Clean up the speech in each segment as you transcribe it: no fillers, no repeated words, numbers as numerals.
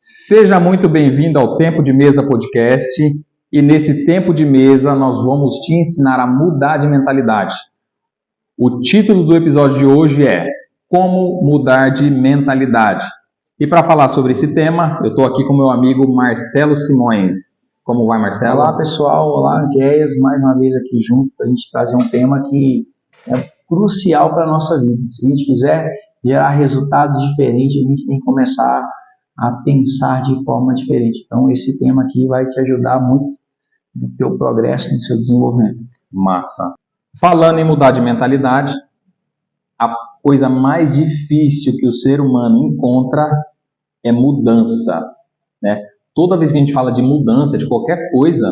Seja muito bem-vindo ao Tempo de Mesa Podcast, e nesse Tempo de Mesa nós vamos te ensinar a mudar de mentalidade. O título do episódio de hoje é Como Mudar de Mentalidade. E para falar sobre esse tema, eu estou aqui com meu amigo Marcelo Simões. Como vai, Marcelo? Olá, pessoal. Olá, Gueias. Mais uma vez aqui junto para a gente trazer um tema que é crucial para a nossa vida. Se a gente quiser gerar resultados diferentes, a gente tem que começar a pensar de forma diferente. Então, esse tema aqui vai te ajudar muito no teu progresso, no seu desenvolvimento. Massa. Falando em mudar de mentalidade, a coisa mais difícil que o ser humano encontra é mudança, né? Toda vez que a gente fala de mudança, de qualquer coisa,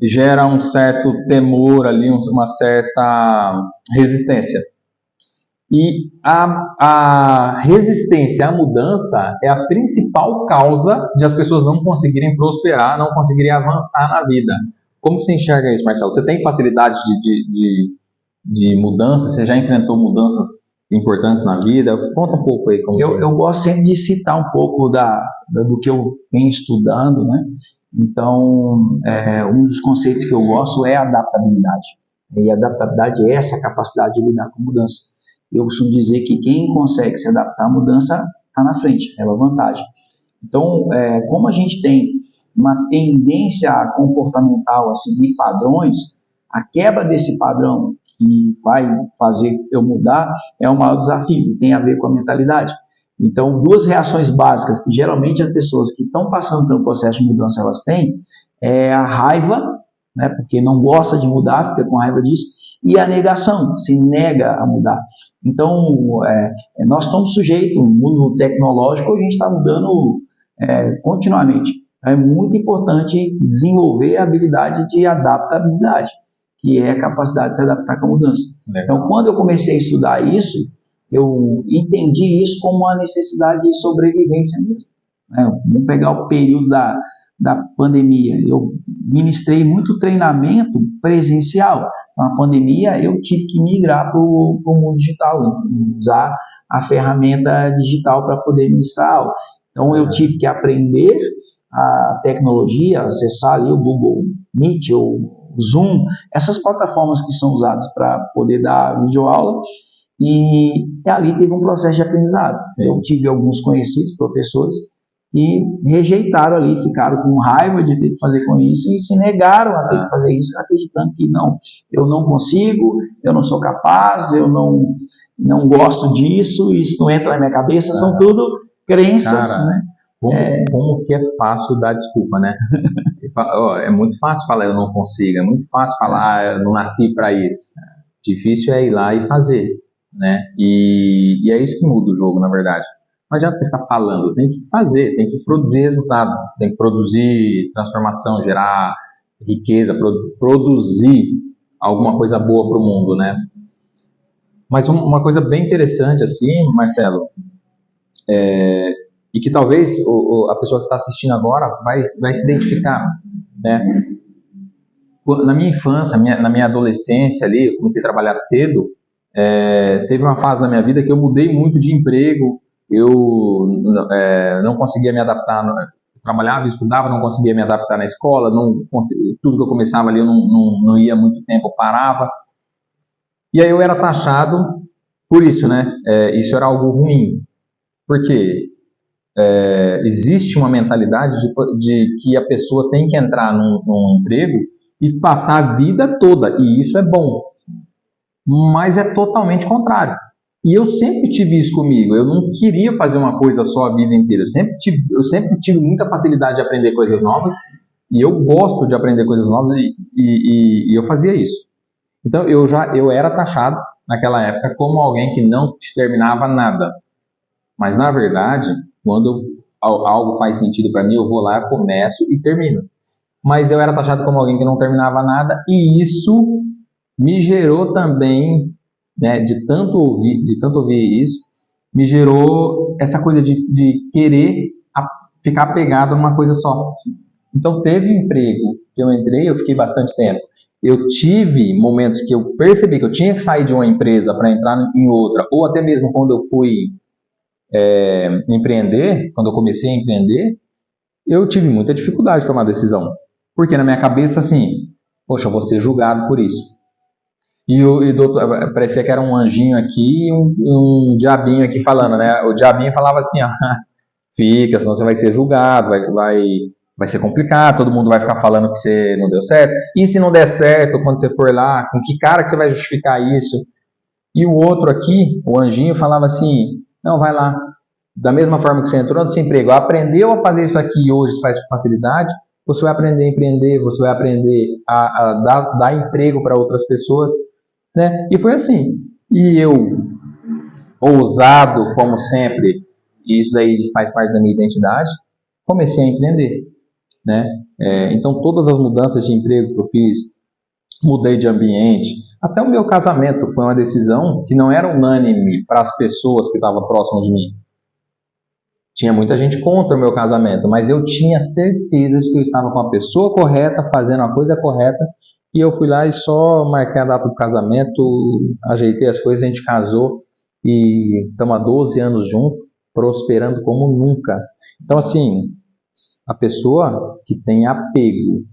gera um certo temor ali, uma certa resistência. E a resistência à mudança é a principal causa de as pessoas não conseguirem prosperar, não conseguirem avançar na vida. Como que você enxerga isso, Marcelo? Você tem facilidade de mudança? Você já enfrentou mudanças importantes na vida? Conta um pouco aí. Eu gosto sempre de citar um pouco do que eu venho estudando, né? Então, um dos conceitos que eu gosto é a adaptabilidade. E a adaptabilidade é essa capacidade de lidar com mudança. Eu costumo dizer que quem consegue se adaptar à mudança está na frente, é uma vantagem. Então, como a gente tem uma tendência comportamental a seguir padrões, a quebra desse padrão que vai fazer eu mudar é o maior desafio, tem a ver com a mentalidade. Então, duas reações básicas que geralmente as pessoas que estão passando pelo processo de mudança elas têm é a raiva, né, porque não gosta de mudar, fica com raiva disso, e a negação, se nega a mudar. Então, nós estamos sujeitos, no mundo tecnológico, a gente está mudando continuamente. É muito importante desenvolver a habilidade de adaptabilidade, que é a capacidade de se adaptar com a mudança. Então, quando eu comecei a estudar isso, eu entendi isso como uma necessidade de sobrevivência mesmo. Vamos pegar o período da pandemia. Eu ministrei muito treinamento presencial. Na pandemia, eu tive que migrar para o mundo digital, usar a ferramenta digital para poder ministrar aula. Então, eu tive que aprender a tecnologia, acessar ali o Google Meet ou o Zoom, essas plataformas que são usadas para poder dar videoaula, e ali teve um processo de aprendizado. Eu tive alguns conhecidos, professores, que rejeitaram ali, ficaram com raiva de ter que fazer com isso e se negaram a ter que fazer isso, acreditando que não, eu não consigo, eu não sou capaz, eu não gosto disso, isso não entra na minha cabeça, são tudo crenças, Cara, né? Como que é fácil dar desculpa, né? É muito fácil falar eu não consigo, é muito fácil falar eu não nasci para isso. Difícil é ir lá e fazer, né? E é isso que muda o jogo, na verdade. Não adianta você ficar falando, tem que fazer, tem que produzir resultado, tem que produzir transformação, gerar riqueza, produzir alguma coisa boa para o mundo, né? Mas uma coisa bem interessante, assim, Marcelo, e que talvez a pessoa que está assistindo agora vai se identificar, né? Na minha infância, na minha adolescência ali, eu comecei a trabalhar cedo, teve uma fase na minha vida que eu mudei muito de emprego, eu não conseguia me adaptar, eu trabalhava, estudava, não conseguia me adaptar na escola, tudo que eu começava ali eu não ia muito tempo, eu parava, e aí eu era taxado por isso, né? Isso era algo ruim, porque existe uma mentalidade de que a pessoa tem que entrar num emprego e passar a vida toda, e isso é bom, mas é totalmente contrário. E eu sempre tive isso comigo, eu não queria fazer uma coisa só a vida inteira, eu sempre tive muita facilidade de aprender coisas novas, e eu gosto de aprender coisas novas, e eu fazia isso. Então eu era taxado naquela época como alguém que não terminava nada, mas na verdade, quando algo faz sentido para mim, eu vou lá, começo e termino. Mas eu era taxado como alguém que não terminava nada, e isso me gerou também, né, de tanto ouvir isso, me gerou essa coisa de querer ficar apegado numa coisa só. Então teve emprego que eu entrei, eu fiquei bastante tempo. Eu tive momentos que eu percebi que eu tinha que sair de uma empresa para entrar em outra, ou até mesmo quando eu fui empreender, quando eu comecei a empreender, eu tive muita dificuldade de tomar decisão. Porque na minha cabeça, assim, poxa, eu vou ser julgado por isso. E parecia que era um anjinho aqui e um diabinho aqui falando, né? O diabinho falava assim, ó, fica, senão você vai ser julgado, vai ser complicado, todo mundo vai ficar falando que você não deu certo. E se não der certo, quando você for lá, com que cara que você vai justificar isso? E o outro aqui, o anjinho, falava assim, não, vai lá. Da mesma forma que você entrou no desemprego, aprendeu a fazer isso aqui e hoje faz com facilidade, você vai aprender a empreender, você vai aprender a dar emprego para outras pessoas, né? E foi assim. E eu, ousado, como sempre, e isso daí faz parte da minha identidade, comecei a empreender, né? Então, todas as mudanças de emprego que eu fiz, mudei de ambiente, até o meu casamento foi uma decisão que não era unânime para as pessoas que estavam próximas de mim. Tinha muita gente contra o meu casamento, mas eu tinha certeza de que eu estava com a pessoa correta, fazendo a coisa correta, e eu fui lá e só marquei a data do casamento, ajeitei as coisas, a gente casou, e estamos há 12 anos juntos, prosperando como nunca. Então, assim, a pessoa que tem apego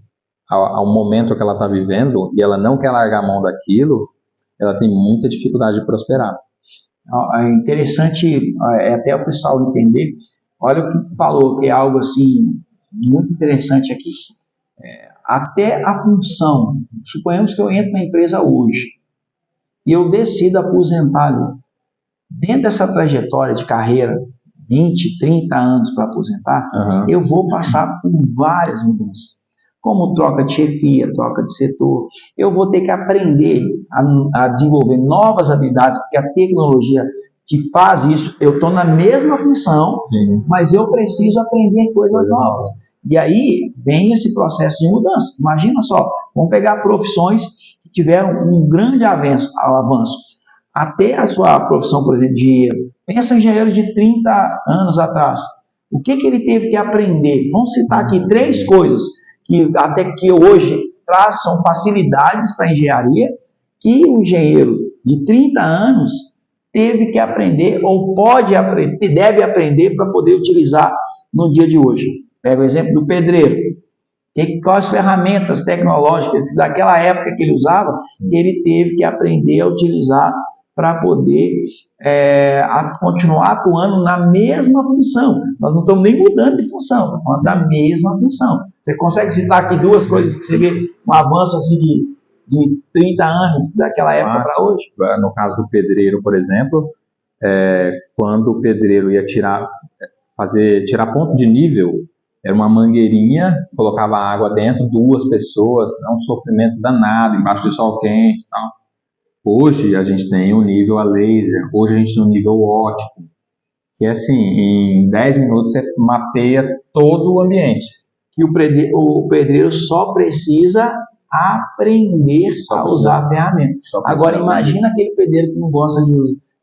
ao momento que ela está vivendo, e ela não quer largar a mão daquilo, ela tem muita dificuldade de prosperar. É interessante até o pessoal entender. Olha o que tu falou, que é algo assim muito interessante aqui. Até a função. Suponhamos que eu entro na empresa hoje e eu decido aposentar ali. Dentro dessa trajetória de carreira, 20, 30 anos para aposentar, eu vou passar por várias mudanças. Como troca de chefia, troca de setor. Eu vou ter que aprender a desenvolver novas habilidades, porque a tecnologia te faz isso. Eu estou na mesma função, sim, mas eu preciso aprender coisas novas. E aí vem esse processo de mudança. Imagina só, vamos pegar profissões que tiveram um grande avanço. Até a sua profissão, por exemplo, de engenheiro. Pensa em engenheiro de 30 anos atrás. O que ele teve que aprender? Vamos citar aqui 3 coisas que até que hoje traçam facilidades para a engenharia, que o engenheiro de 30 anos teve que aprender, ou pode aprender, deve aprender para poder utilizar no dia de hoje. Pega o exemplo do pedreiro. Quais ferramentas tecnológicas daquela época que ele usava, que ele teve que aprender a utilizar para poder continuar atuando na mesma função. Nós não estamos nem mudando de função, estamos falando da mesma função. Você consegue citar aqui 2 coisas que você vê um avanço assim de 30 anos daquela época para hoje? No caso do pedreiro, por exemplo, quando o pedreiro ia tirar ponto de nível, era uma mangueirinha, colocava água dentro, 2 pessoas, um sofrimento danado, embaixo de sol quente e tal. Hoje a gente tem um nível a laser, hoje a gente tem um nível óptico, que é assim, em 10 minutos você mapeia todo o ambiente. Que o pedreiro só precisa aprender a usar a ferramenta. Agora imagina aquele pedreiro que não gosta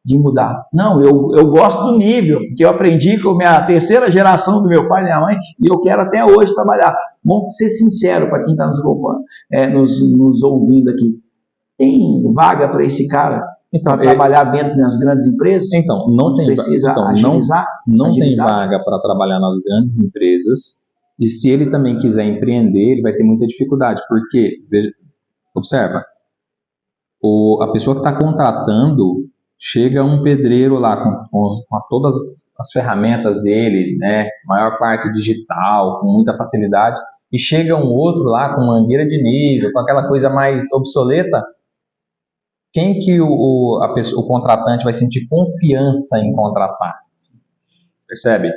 de mudar. Não, eu gosto do nível, porque eu aprendi com a minha 3ª geração do meu pai e minha mãe, e eu quero até hoje trabalhar. Vamos ser sincero para quem está nos ouvindo aqui. Tem vaga para esse cara para trabalhar dentro das grandes empresas? Então, não tem vaga para trabalhar nas grandes empresas, e se ele também quiser empreender, ele vai ter muita dificuldade, porque, observa, a pessoa que está contratando, chega um pedreiro lá com todas as ferramentas dele, né, maior parte digital, com muita facilidade, e chega um outro lá com mangueira de nível, com aquela coisa mais obsoleta. Quem que o contratante vai sentir confiança em contratar? Percebe?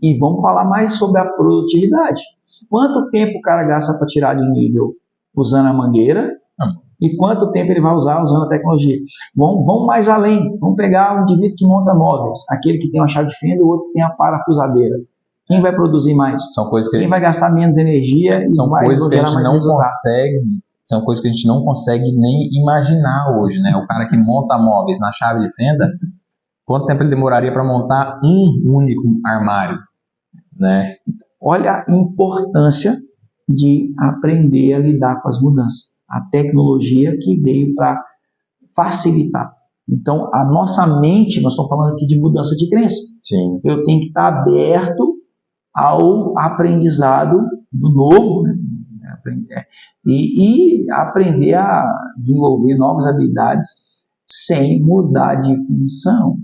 E vamos falar mais sobre a produtividade. Quanto tempo o cara gasta para tirar de nível usando a mangueira? E quanto tempo ele vai usar usando a tecnologia? Vamos mais além. Vamos pegar um indivíduo que monta móveis. Aquele que tem uma chave de fenda e o outro que tem a parafusadeira. Quem vai produzir mais? Quem vai gastar menos energia? São coisas que a gente não consegue... São coisas que a gente não consegue nem imaginar hoje, né? O cara que monta móveis na chave de fenda, quanto tempo ele demoraria para montar um único armário, né? Olha a importância de aprender a lidar com as mudanças. A tecnologia que veio para facilitar. Então, a nossa mente, nós estamos falando aqui de mudança de crença. Sim. Eu tenho que estar aberto ao aprendizado do novo, né? E aprender a desenvolver novas habilidades sem mudar de função.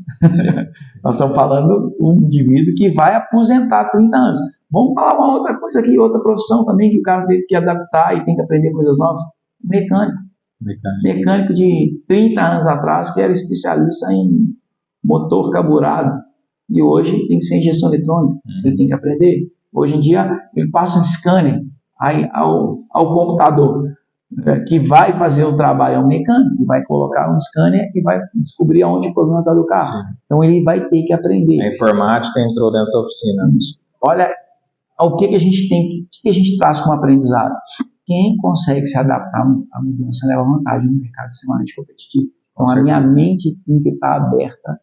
Nós estamos falando de um indivíduo que vai aposentar 30 anos. Vamos falar uma outra coisa aqui, outra profissão também que o cara teve que adaptar e tem que aprender coisas novas. Mecânico de 30 anos atrás que era especialista em motor carburado e hoje tem que ser injeção eletrônica. Ele tem que aprender. Hoje em dia ele passa um scanner aí ao computador que vai fazer o trabalho, é um mecânico que vai colocar um scanner e vai descobrir aonde o problema está do carro. Sim. Então ele vai ter que aprender. A informática entrou dentro da oficina. Isso. Olha o que a gente tem, o que a gente traz como aprendizado. Quem consegue se adaptar à mudança leva vantagem no mercado extremamente competitivo. Então a minha mente tem que estar aberta.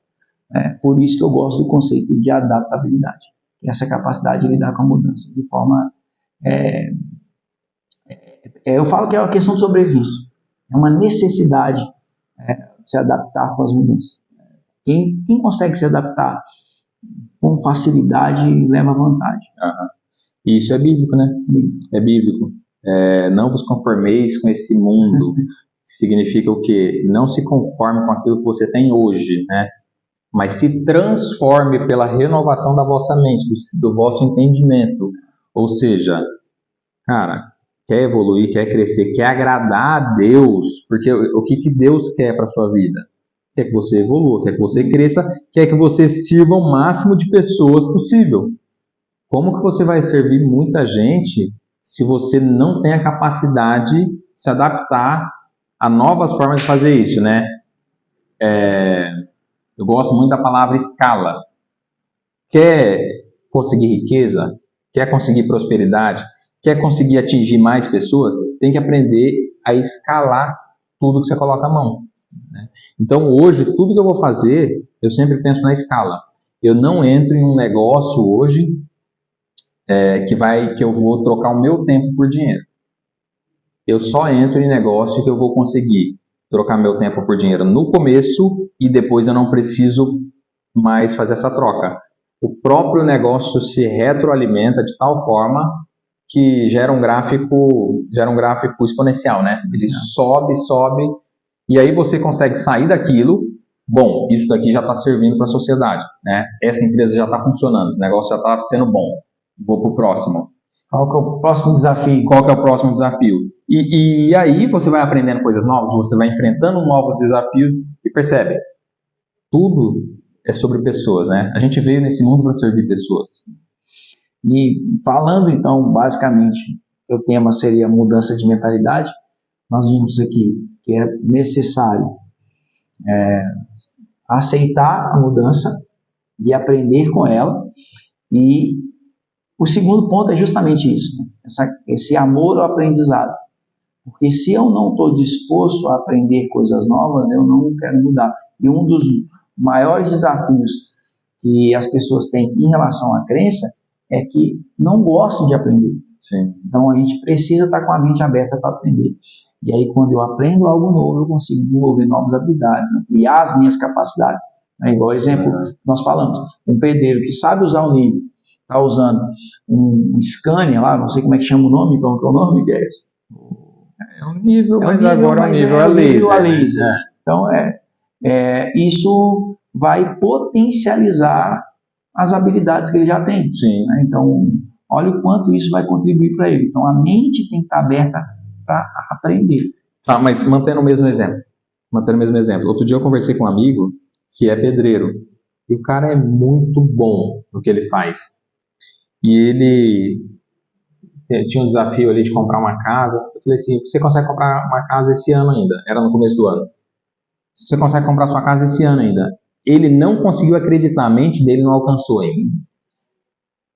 Por isso que eu gosto do conceito de adaptabilidade. Essa capacidade de lidar com a mudança de forma... eu falo que é uma questão de sobrevivência. É uma necessidade se adaptar com as mudanças. Quem consegue se adaptar com facilidade leva vantagem. E isso é bíblico, né? É bíblico. Não vos conformeis com esse mundo. Significa o quê? Não se conforme com aquilo que você tem hoje, né? Mas se transforme pela renovação da vossa mente, do vosso entendimento. Ou seja, cara, quer evoluir, quer crescer, quer agradar a Deus, porque o que Deus quer para a sua vida? Quer que você evolua, quer que você cresça, quer que você sirva o máximo de pessoas possível. Como que você vai servir muita gente se você não tem a capacidade de se adaptar a novas formas de fazer isso, né? Eu gosto muito da palavra escala. Quer conseguir riqueza? Quer conseguir prosperidade? Quer conseguir atingir mais pessoas? Tem que aprender a escalar tudo que você coloca a mão, né? Então hoje, tudo que eu vou fazer, eu sempre penso na escala. Eu não entro em um negócio hoje que eu vou trocar o meu tempo por dinheiro. Eu só entro em negócio que eu vou conseguir trocar meu tempo por dinheiro no começo e depois eu não preciso mais fazer essa troca. O próprio negócio se retroalimenta de tal forma que gera um gráfico exponencial, né? Ele sobe, e aí você consegue sair daquilo. Bom, isso daqui já está servindo para a sociedade, né? Essa empresa já está funcionando, esse negócio já está sendo bom. Vou para o próximo. Qual que é o próximo desafio? Qual que é o próximo desafio? E aí você vai aprendendo coisas novas, você vai enfrentando novos desafios e percebe, tudo é sobre pessoas, né? A gente veio nesse mundo para servir pessoas. E falando então, basicamente, o tema seria mudança de mentalidade. Nós vimos aqui que é necessário aceitar a mudança e aprender com ela. E o segundo ponto é justamente isso, né? Esse amor ao aprendizado. Porque se eu não estou disposto a aprender coisas novas, eu não quero mudar. E um dos maiores desafios que as pessoas têm em relação à crença é que não gostam de aprender. Sim. Então a gente precisa estar com a mente aberta para aprender. E aí quando eu aprendo algo novo, eu consigo desenvolver novas habilidades, ampliar as minhas capacidades. Igual exemplo, nós falamos, um pedreiro que sabe usar um nível, está usando um scanner lá, não sei como é que chama o nome, qual que é o nome que é esse? É um nível, mas agora é um nível a laser. Então, isso vai potencializar as habilidades que ele já tem. Sim. Né? Então, olha o quanto isso vai contribuir para ele. Então, a mente tem que estar aberta para aprender. Tá, mas mantendo o mesmo exemplo. Outro dia eu conversei com um amigo que é pedreiro. E o cara é muito bom no que ele faz. E ele tinha um desafio ali de comprar uma casa. Eu falei assim, você consegue comprar uma casa esse ano ainda? Era no começo do ano. Você consegue comprar sua casa esse ano ainda? Ele não conseguiu acreditar, a mente dele não alcançou ainda.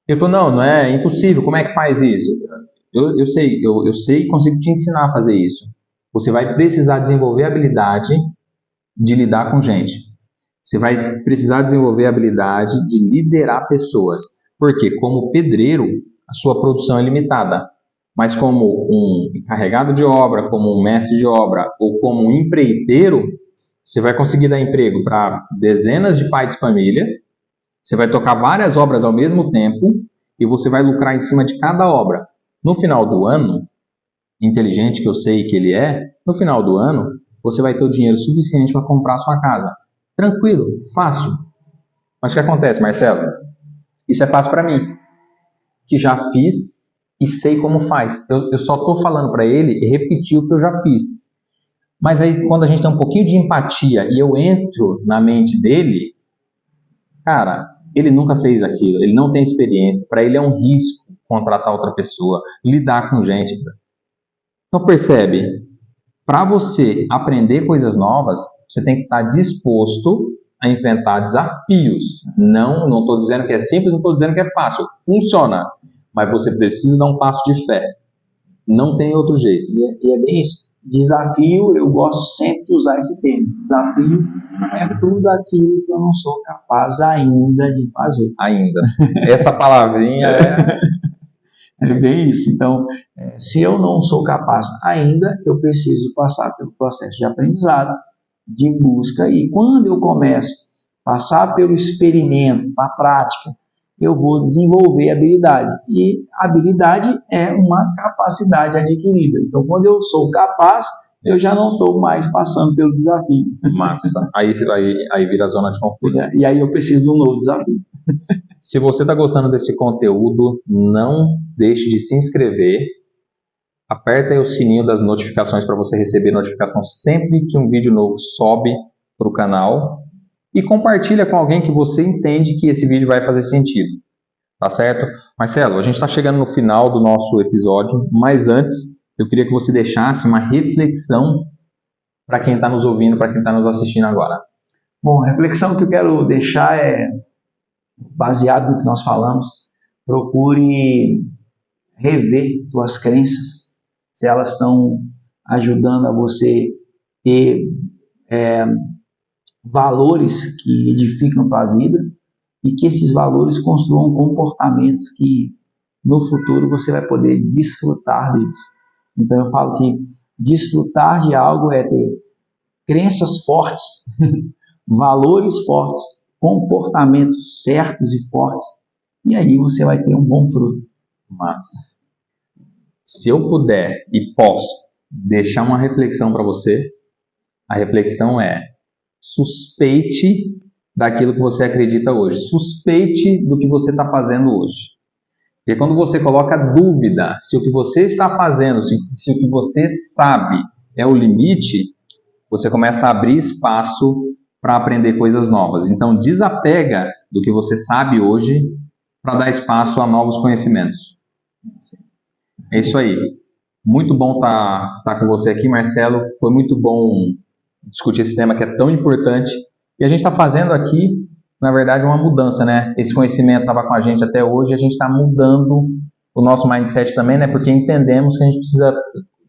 Ele falou, não é impossível, como é que faz isso? Eu sei e consigo te ensinar a fazer isso. Você vai precisar desenvolver a habilidade de lidar com gente. Você vai precisar desenvolver a habilidade de liderar pessoas. Porque como pedreiro, a sua produção é limitada. Mas como um encarregado de obra, como um mestre de obra ou como um empreiteiro, você vai conseguir dar emprego para dezenas de pais de família, você vai tocar várias obras ao mesmo tempo e você vai lucrar em cima de cada obra. No final do ano, inteligente que eu sei que ele é, no final do ano, você vai ter o dinheiro suficiente para comprar a sua casa. Tranquilo, fácil. Mas o que acontece, Marcelo? Isso é fácil para mim, que já fiz e sei como faz. Eu só estou falando para ele e repetir o que eu já fiz. Mas aí, quando a gente tem um pouquinho de empatia e eu entro na mente dele, cara, ele nunca fez aquilo, ele não tem experiência, para ele é um risco contratar outra pessoa, lidar com gente. Então percebe, para você aprender coisas novas, você tem que estar disposto a enfrentar desafios. Não estou dizendo que é simples, não estou dizendo que é fácil. Funciona, mas você precisa dar um passo de fé. Não tem outro jeito. E é bem isso. Desafio, eu gosto sempre de usar esse termo. Desafio é tudo aquilo que eu não sou capaz ainda de fazer. Ainda. Essa palavrinha é bem isso. Então, se eu não sou capaz ainda, eu preciso passar pelo processo de aprendizado, de busca, e quando eu começo a passar pelo experimento, a prática, eu vou desenvolver habilidade. E habilidade é uma capacidade adquirida. Então, quando eu sou capaz, eu já não estou mais passando pelo desafio. Massa. Aí vira a zona de conforto. E aí eu preciso de um novo desafio. Se você está gostando desse conteúdo, não deixe de se inscrever. Aperta aí o sininho das notificações para você receber notificação sempre que um vídeo novo sobe para o canal. E compartilha com alguém que você entende que esse vídeo vai fazer sentido. Tá certo? Marcelo, a gente está chegando no final do nosso episódio, mas antes eu queria que você deixasse uma reflexão para quem está nos ouvindo, para quem está nos assistindo agora. Bom, a reflexão que eu quero deixar é, baseado no que nós falamos, procure rever suas crenças, se elas estão ajudando a você ter valores que edificam a tua vida e que esses valores construam comportamentos que no futuro você vai poder desfrutar deles. Então eu falo que desfrutar de algo é ter crenças fortes, valores fortes, comportamentos certos e fortes, e aí você vai ter um bom fruto. Mas, se eu puder e posso deixar uma reflexão para você, a reflexão é: suspeite daquilo que você acredita hoje. Suspeite do que você está fazendo hoje. Porque quando você coloca dúvida se o que você está fazendo, se o que você sabe é o limite, você começa a abrir espaço para aprender coisas novas. Então, desapega do que você sabe hoje para dar espaço a novos conhecimentos. É isso aí. Muito bom estar com você aqui, Marcelo. Foi muito bom discutir esse tema que é tão importante. E a gente está fazendo aqui, na verdade, uma mudança, né? Esse conhecimento estava com a gente até hoje e a gente está mudando o nosso mindset também, né? Porque entendemos que a gente precisa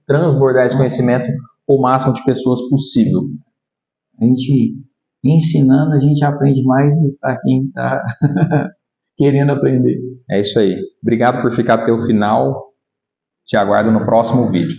transbordar esse conhecimento para o máximo de pessoas possível. A gente, ensinando, a gente aprende mais para quem está querendo aprender. É isso aí. Obrigado por ficar até o final. Te aguardo no próximo vídeo.